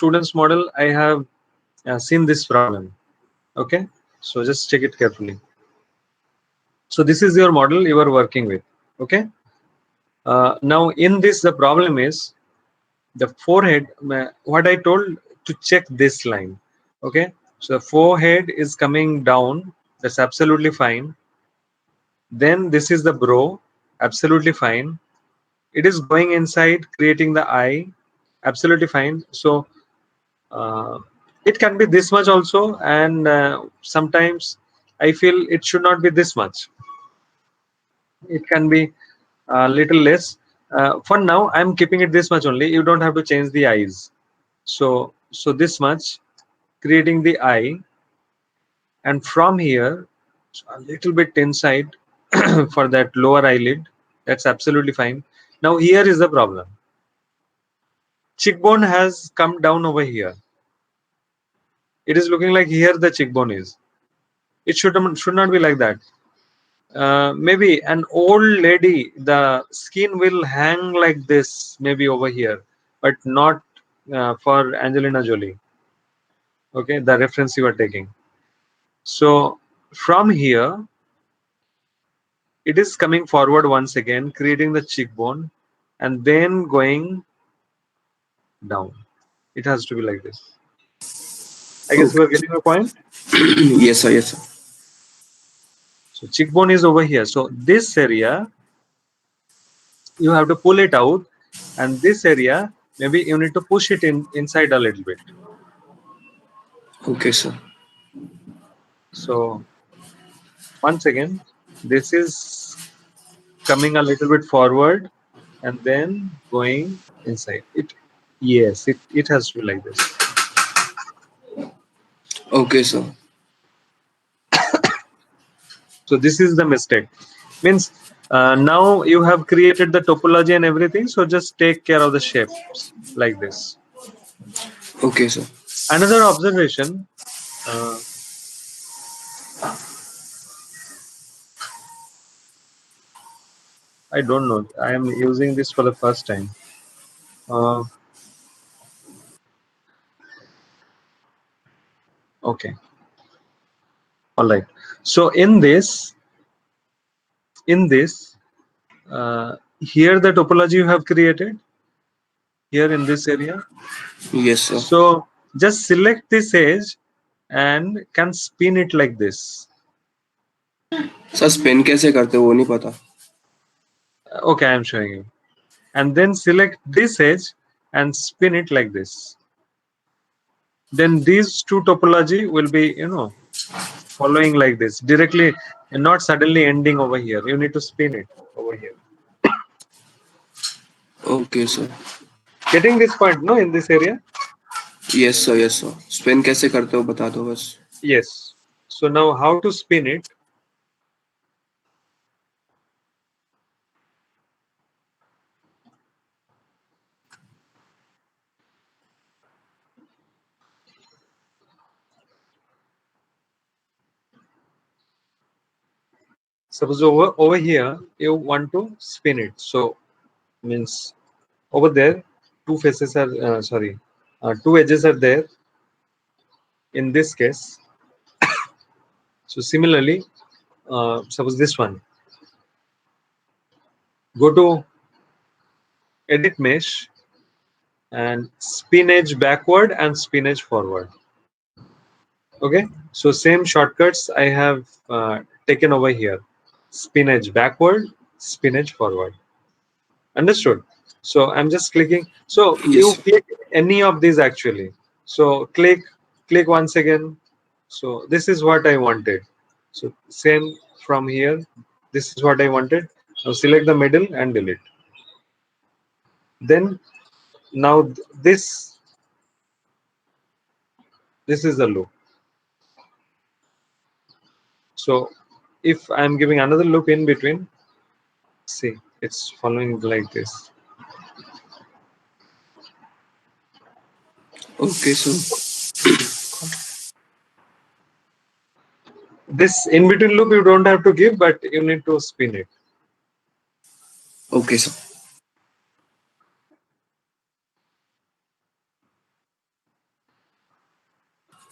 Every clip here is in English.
students model I have seen this problem. Okay, so just check it carefully. So this is your model you are working with. Okay, now in this the problem is the forehead, what I told to check this line. Okay, so the forehead is coming down, that's absolutely fine. Then this is the brow, absolutely fine. It is going inside, creating the eye, absolutely fine. So it can be this much also, and sometimes I feel it should not be this much. It can be a little less. For now, I'm keeping it this much only. You don't have to change the eyes. So this much, creating the eye, and from here a little bit inside for that lower eyelid. That's absolutely fine. Now here is the problem. Cheekbone has come down over here. It is looking like here the cheekbone is. It should not be like that. Maybe an old lady, the skin will hang like this, maybe over here, but not for Angelina Jolie. Okay, the reference you are taking. So from here, it is coming forward once again, creating the cheekbone, and then going down. It has to be like this. I guess you are Okay. getting my point. Yes, sir. Yes, sir. So cheekbone is over here. So this area you have to pull it out, and this area maybe you need to push it inside a little bit. Okay, sir. So once again, this is coming a little bit forward and then going inside. It, yes, it has to be like this. Okay, sir. So this is the mistake. Means now you have created the topology and everything. So just take care of the shapes like this. Okay, sir. Another observation. Uh, I don't know. I am using this for the first time. Uh, okay. All right. So in this, here the topology you have created here in this area. Yes, sir. So just select this edge and can spin it like this. Sir spin कैसे करते हो वो नहीं पता. Okay, I am showing you. And then select this edge and spin it like this. Then these two topology will be, following like this directly and not suddenly ending over here. You need to spin it over here. Okay, sir. Getting this point, no, in this area? Yes, sir. Yes, sir. Spin कैसे करते हो बता दो बस. Yes. So now how to spin it? Suppose over here you want to spin it. So means over there two faces are two edges are there in this case. So similarly, suppose this one, go to edit mesh and spin edge backward and spin edge forward. Okay, so same shortcuts I have taken over here: spin edge backward, spin edge forward. Understood? So I'm just clicking. So Yes, you sir. click any of these actually. So click once again. So this is what I wanted. So same from here. This is what I wanted. Now select the middle and delete. Then now this is the loop. So if I'm giving another loop in between, see it's following like this. Okay, sir. This in between loop you don't have to give, but you need to spin it. Okay, sir.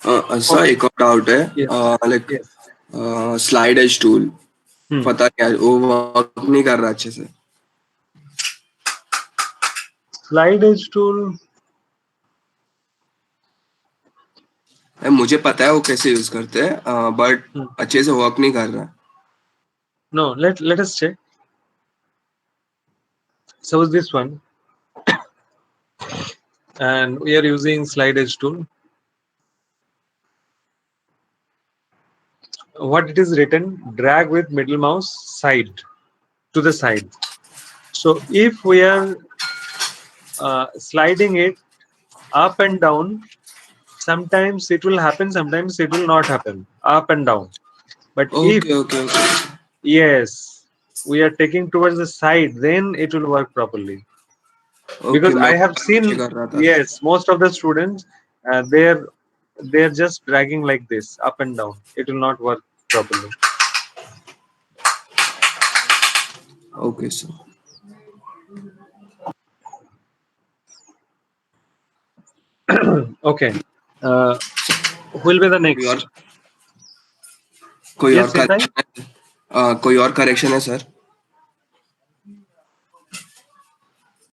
Sir Okay. एक और doubt है, Yes. Like Yes. Slide as tool Hmm. पता क्या वो work नहीं कर रहा अच्छे से। Slide edge tool. मुझे पता है वो कैसे यूज करते हैं, बट Hmm. अच्छे से वर्क नहीं कर रहा। No. Let us check. Suppose this one, and we are using slide edge tool. What it is written, drag with middle mouse side to the side. So if we are sliding it up and down, sometimes it will happen, sometimes it will not happen, up and down. But if, okay okay okay yes, we are taking towards the side, then it will work properly. Okay, Because मैं I have ऊपर नीचे seen, कर रहा था। yes, most of the students, they're just dragging like this, up and down. It will not work properly. Okay sir. Okay. Who will be the कोई next? और कोई और Yes, Sitai? करेक्शन है? कोई और करेक्शन है सर?